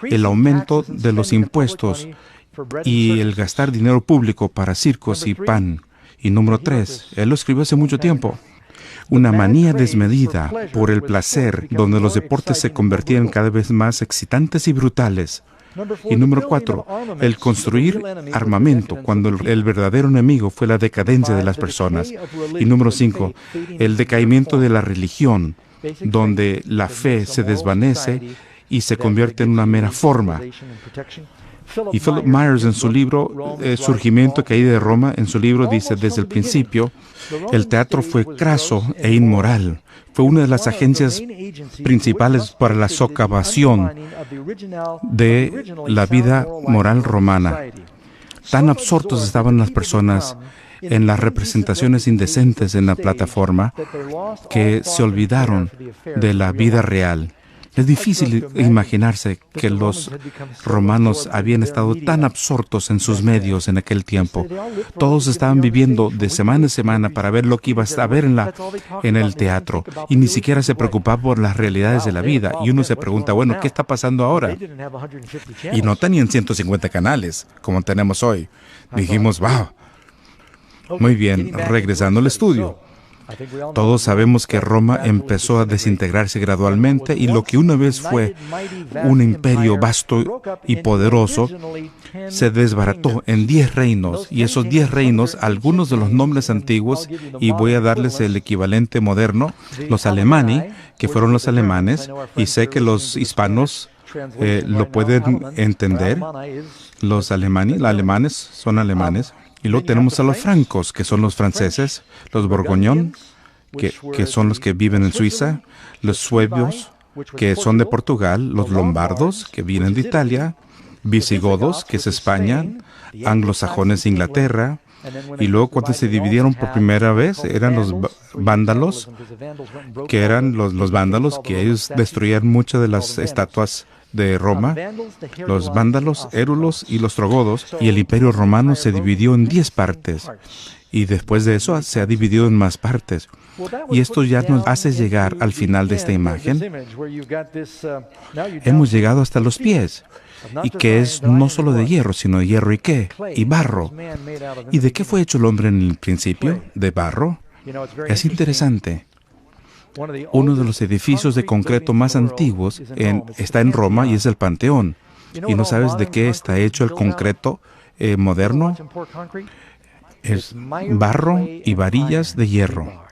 el aumento de los impuestos y el gastar dinero público para circos y pan. Y número 3, él lo escribió hace mucho tiempo, una manía desmedida por el placer, donde los deportes se convertían cada vez más excitantes y brutales. Y número 4, el construir armamento, cuando el verdadero enemigo fue la decadencia de las personas. Y número 5, el decaimiento de la religión, donde la fe se desvanece y se convierte en una mera forma. Y Philip Myers, en su libro Surgimiento y Caída de Roma, en su libro dice, desde el principio, el teatro fue craso e inmoral. Fue una de las agencias principales para la socavación de la vida moral romana. Tan absortos estaban las personas en las representaciones indecentes en la plataforma que se olvidaron de la vida real. Es difícil imaginarse que los romanos habían estado tan absortos en sus medios en aquel tiempo. Todos estaban viviendo de semana en semana para ver lo que iba a ver en el teatro, y ni siquiera se preocupaba por las realidades de la vida. Y uno se pregunta, bueno, ¿qué está pasando ahora? Y no tenían 150 canales como tenemos hoy. Dijimos, wow. Muy bien, regresando al estudio. Todos sabemos que Roma empezó a desintegrarse gradualmente, y lo que una vez fue un imperio vasto y poderoso se desbarató en 10 reinos, y esos 10 reinos, algunos de los nombres antiguos, y voy a darles el equivalente moderno, los Alemanni, que fueron los alemanes, y sé que los hispanos lo pueden entender. Los alemanes son alemanes. Y luego tenemos a los francos, que son los franceses, los borgoñón, que son los que viven en Suiza, los suebios, que son de Portugal, los lombardos, que vienen de Italia, visigodos, que es España, anglosajones, Inglaterra, y luego cuando se dividieron por primera vez eran los vándalos, que eran los vándalos, que ellos destruían muchas de las estatuas de Roma, los vándalos, érulos y los ostrogodos, y el Imperio Romano se dividió en 10 partes, y después de eso se ha dividido en más partes. Y esto ya nos hace llegar al final de esta imagen. Hemos llegado hasta los pies. y que es no solo de hierro, sino de hierro y qué, y barro. ¿Y de qué fue hecho el hombre en el principio? ¿De barro? Es interesante. Uno de los edificios de concreto más antiguos está en Roma y es el Panteón. ¿Y no sabes de qué está hecho el concreto moderno? Es barro y varillas de hierro.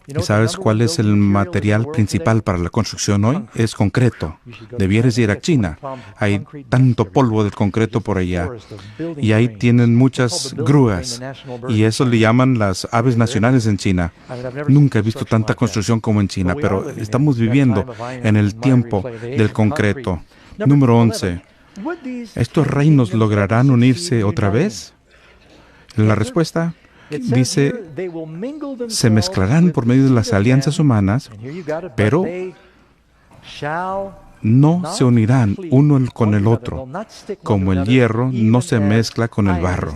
¿Y sabes cuál es el material principal para la construcción hoy? Es concreto. Debieras ir a China. Hay tanto polvo del concreto por allá. Y ahí tienen muchas grúas. Y eso le llaman las aves nacionales en China. Nunca he visto tanta construcción como en China, pero estamos viviendo en el tiempo del concreto. Número 11. ¿Estos reinos lograrán unirse otra vez? La respuesta dice, se mezclarán por medio de las alianzas humanas, pero no se unirán uno con el otro, como el hierro no se mezcla con el barro.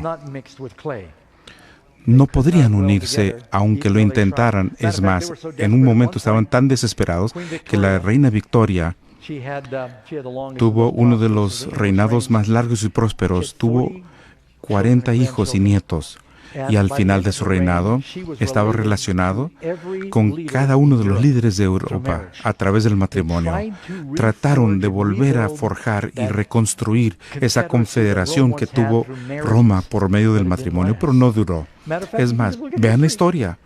No podrían unirse aunque lo intentaran. Es más, en un momento estaban tan desesperados que la reina Victoria tuvo uno de los reinados más largos y prósperos. Tuvo 40 hijos y nietos. Y al final de su reinado estaba relacionado con cada uno de los líderes de Europa a través del matrimonio. Trataron de volver a forjar y reconstruir esa confederación que tuvo Roma por medio del matrimonio, pero no duró. Es más, vean la historia.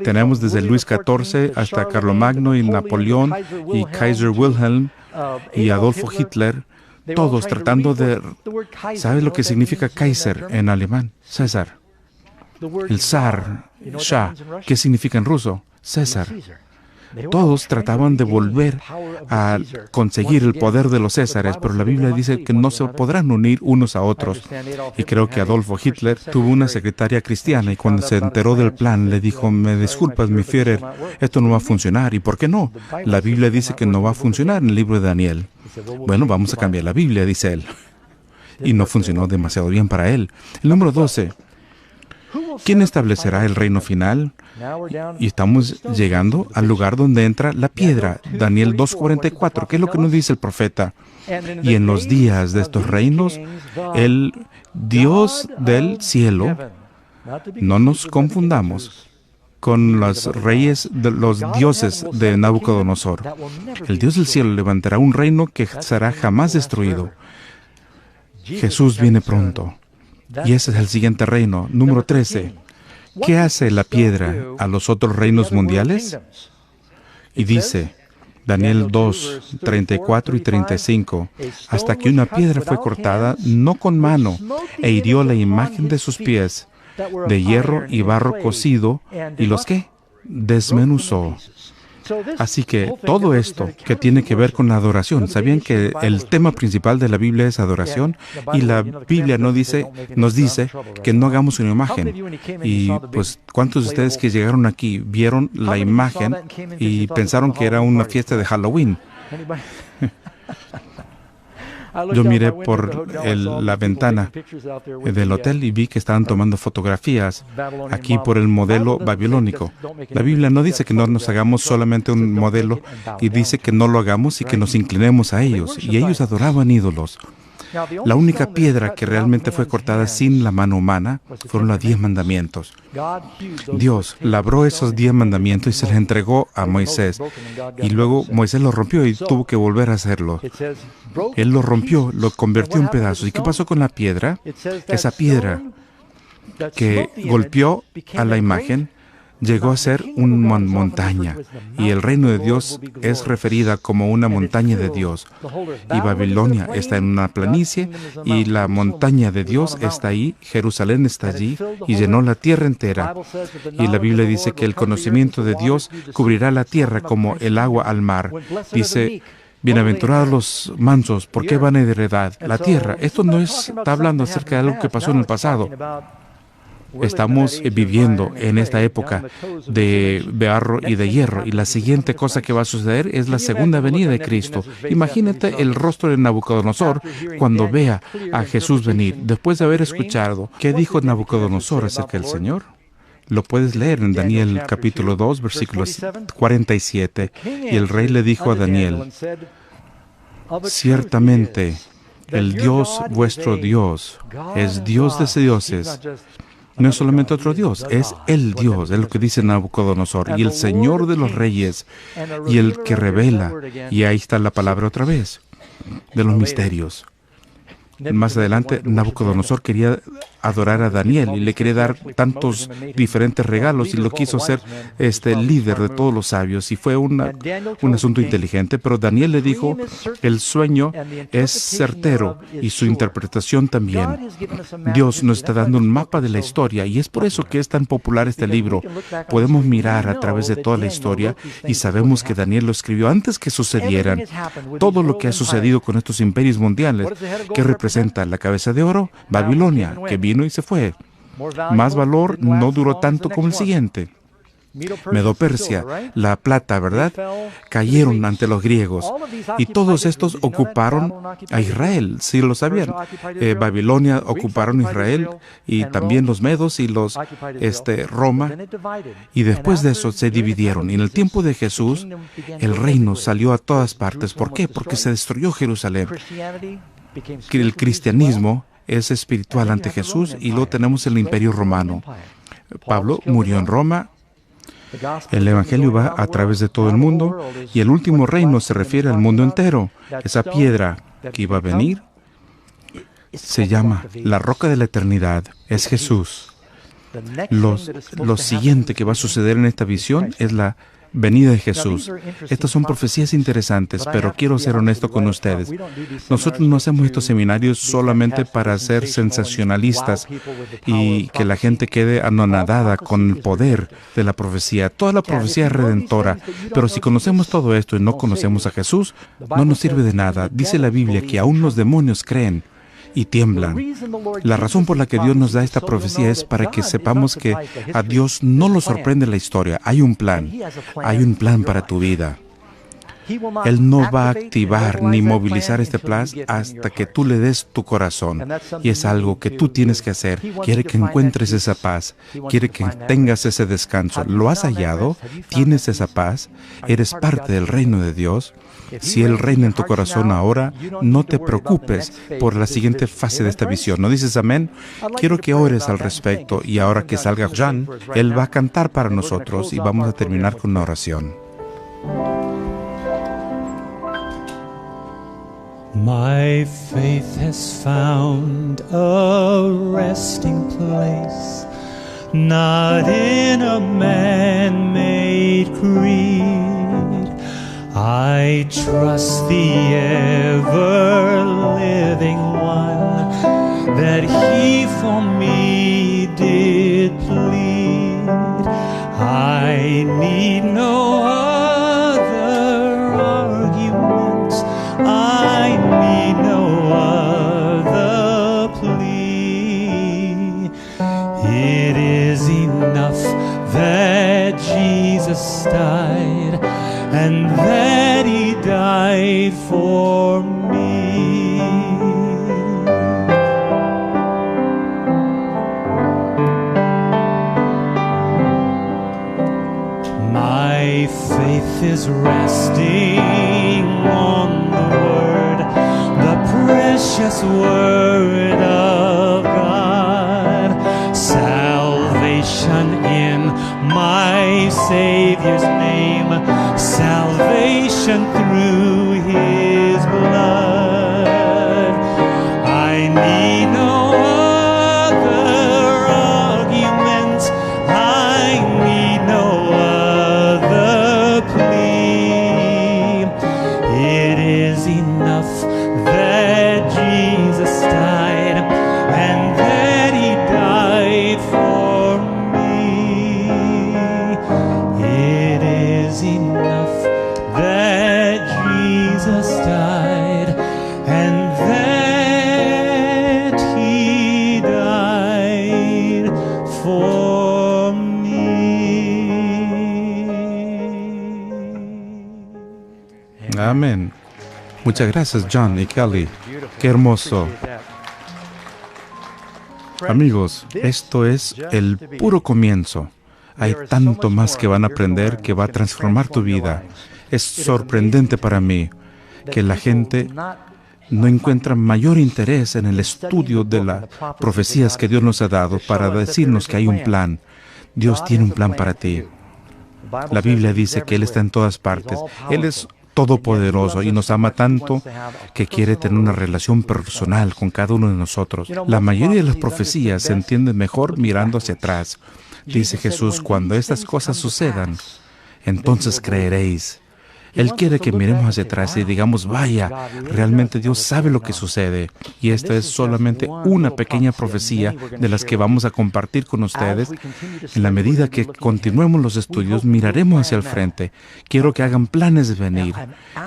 Tenemos desde Luis XIV hasta Carlomagno y Napoleón y Kaiser Wilhelm y Adolfo Hitler, todos tratando de... ¿Sabes lo que significa Kaiser en alemán? César. El zar, Shah, ¿qué significa en ruso? César. Todos trataban de volver a conseguir el poder de los césares, pero la Biblia dice que no se podrán unir unos a otros. Y creo que Adolfo Hitler tuvo una secretaria cristiana y cuando se enteró del plan le dijo, me disculpas, mi Führer, esto no va a funcionar. ¿Y por qué no? La Biblia dice que no va a funcionar en el libro de Daniel. Bueno, vamos a cambiar la Biblia, dice él. Y no funcionó demasiado bien para él. El número 12. ¿Quién establecerá el reino final? Y estamos llegando al lugar donde entra la piedra. Daniel 2:44. ¿Qué es lo que nos dice el profeta? Y en los días de estos reinos, el Dios del cielo, no nos confundamos con los reyes, los dioses de Nabucodonosor. El Dios del cielo levantará un reino que será jamás destruido. Jesús viene pronto. Y ese es el siguiente reino. Número 13. ¿Qué hace la piedra a los otros reinos mundiales? Y dice, Daniel 2, 34 y 35, hasta que una piedra fue cortada, no con mano, e hirió la imagen de sus pies, de hierro y barro cocido, y los que desmenuzó. Así que todo esto que tiene que ver con la adoración, ¿sabían que el tema principal de la Biblia es adoración? Y la Biblia nos dice que no hagamos una imagen. Y pues, ¿cuántos de ustedes que llegaron aquí vieron la imagen y pensaron que era una fiesta de Halloween? Yo miré por la ventana del hotel y vi que estaban tomando fotografías aquí por el modelo babilónico. La Biblia no dice que no nos hagamos solamente un modelo y dice que no lo hagamos y que nos inclinemos a ellos. Y ellos adoraban ídolos. La única piedra que realmente fue cortada sin la mano humana fueron los 10 mandamientos. Dios labró esos 10 mandamientos y se los entregó a Moisés. Y luego Moisés los rompió y tuvo que volver a hacerlo. Él lo rompió, lo convirtió en pedazos. ¿Y qué pasó con la piedra? Esa piedra que golpeó a la imagen llegó a ser una montaña, y el reino de Dios es referida como una montaña de Dios. Y Babilonia está en una planicie, y la montaña de Dios está ahí, Jerusalén está allí, y llenó la tierra entera. Y la Biblia dice que el conocimiento de Dios cubrirá la tierra como el agua al mar. Dice, bienaventurados los mansos, ¿por qué van a heredar la tierra? Esto no está hablando acerca de algo que pasó en el pasado. Estamos viviendo en esta época de barro y de hierro, y la siguiente cosa que va a suceder es la segunda venida de Cristo. Imagínate el rostro de Nabucodonosor cuando vea a Jesús venir, después de haber escuchado qué dijo Nabucodonosor acerca del Señor. Lo puedes leer en Daniel capítulo 2, versículo 47. Y el rey le dijo a Daniel, Ciertamente, el Dios, vuestro Dios, es Dios de dioses. No es solamente otro Dios, es el Dios, es lo que dice Nabucodonosor, y el Señor de los reyes, y el que revela. Y ahí está la palabra otra vez, de los misterios. Más adelante, Nabucodonosor quería adorar a Daniel y le quería dar tantos diferentes regalos y lo quiso ser líder de todos los sabios, y fue un asunto inteligente. Pero Daniel le dijo, el sueño es certero y su interpretación también. Dios nos está dando un mapa de la historia, y es por eso que es tan popular este libro. Podemos mirar a través de toda la historia y sabemos que Daniel lo escribió antes que sucedieran. Todo lo que ha sucedido con estos imperios mundiales, que representa la cabeza de oro, Babilonia, que vino y se fue. Más valor no duró tanto como el siguiente. Medo-Persia, la plata, ¿verdad? Cayeron ante los griegos, y todos estos ocuparon a Israel, si lo sabían. Babilonia ocuparon Israel, y también los medos y los Roma, y después de eso se dividieron. Y en el tiempo de Jesús, el reino salió a todas partes. ¿Por qué? Porque se destruyó Jerusalén. El cristianismo es espiritual ante Jesús, y luego tenemos el imperio romano. Pablo murió en Roma. El evangelio va a través de todo el mundo, y el último reino se refiere al mundo entero. Esa piedra que iba a venir se llama la roca de la eternidad. Es Jesús. Lo siguiente que va a suceder en esta visión es la venida de Jesús. Estas son profecías interesantes, pero quiero ser honesto con ustedes. Nosotros no hacemos estos seminarios solamente para ser sensacionalistas y que la gente quede anonadada con el poder de la profecía. Toda la profecía es redentora, pero si conocemos todo esto y no conocemos a Jesús, no nos sirve de nada. Dice la Biblia que aún los demonios creen y tiemblan. La razón por la que Dios nos da esta profecía es para que sepamos que a Dios no lo sorprende la historia. Hay un plan para tu vida. Él no va a activar ni movilizar este plan hasta que tú le des tu corazón. Y es algo que tú tienes que hacer. Quiere que encuentres esa paz. Quiere que tengas ese descanso. ¿Lo has hallado? ¿Tienes esa paz? ¿Eres parte del reino de Dios? Si Él reina en tu corazón ahora, no te preocupes por la siguiente fase de esta visión. ¿No dices amén? Quiero que ores al respecto, y ahora que salga John, él va a cantar para nosotros y vamos a terminar con una oración. My faith has found a resting place, not in a man-made creed. I trust the ever-living one, that He for me did plead. I need no other arguments, I need no other plea. It is enough that Jesus died, and that He died for me. My faith is resting on the Word, the precious Word of God. Salvation in my Savior's name, salvation through His blood. I need no other arguments, I need no other plea. It is enough that Jesus died, and that He died for me. It is enough that Jesus died, and that He died for me. Amén. Muchas gracias, John y Kelly. Qué hermoso. Amigos, esto es el puro comienzo. Hay tanto más que van a aprender que va a transformar tu vida. Es sorprendente para mí que la gente no encuentra mayor interés en el estudio de las profecías que Dios nos ha dado para decirnos que hay un plan. Dios tiene un plan para ti. La Biblia dice que Él está en todas partes. Él es todopoderoso y nos ama tanto que quiere tener una relación personal con cada uno de nosotros. La mayoría de las profecías se entienden mejor mirando hacia atrás. Dice Jesús, cuando estas cosas sucedan, entonces creeréis. Él quiere que miremos hacia atrás y digamos, vaya, realmente Dios sabe lo que sucede. Y esta es solamente una pequeña profecía de las que vamos a compartir con ustedes. En la medida que continuemos los estudios, miraremos hacia el frente. Quiero que hagan planes de venir.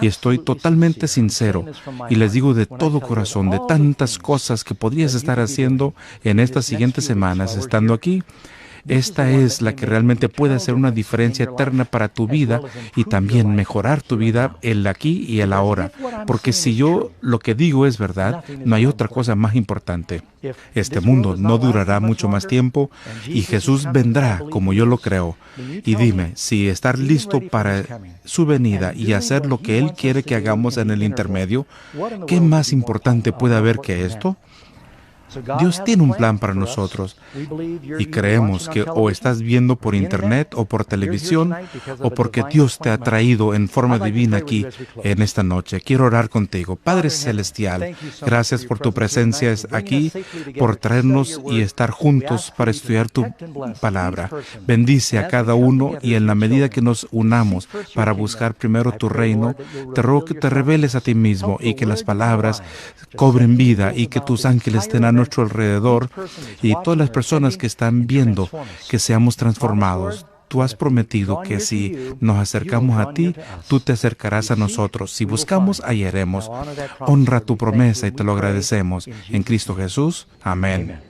Y estoy totalmente sincero. Y les digo de todo corazón, de tantas cosas que podrías estar haciendo en estas siguientes semanas, estando aquí. Esta es la que realmente puede hacer una diferencia eterna para tu vida y también mejorar tu vida el aquí y el ahora. Porque si yo lo que digo es verdad, no hay otra cosa más importante. Este mundo no durará mucho más tiempo y Jesús vendrá como yo lo creo. Y dime, si estar listo para su venida y hacer lo que Él quiere que hagamos en el intermedio, ¿qué más importante puede haber que esto? Dios tiene un plan para nosotros y creemos que o estás viendo por internet o por televisión o porque Dios te ha traído en forma divina aquí en esta noche. Quiero orar contigo. Padre Celestial, gracias por tu presencia aquí, por traernos y estar juntos para estudiar tu palabra. Bendice a cada uno y en la medida que nos unamos para buscar primero tu reino, te ruego que te reveles a ti mismo y que las palabras cobren vida y que tus ángeles estén a nuestro alrededor y todas las personas que están viendo que seamos transformados. Tú has prometido que si nos acercamos a ti, tú te acercarás a nosotros. Si buscamos, hallaremos. Honra tu promesa y te lo agradecemos. En Cristo Jesús. Amén.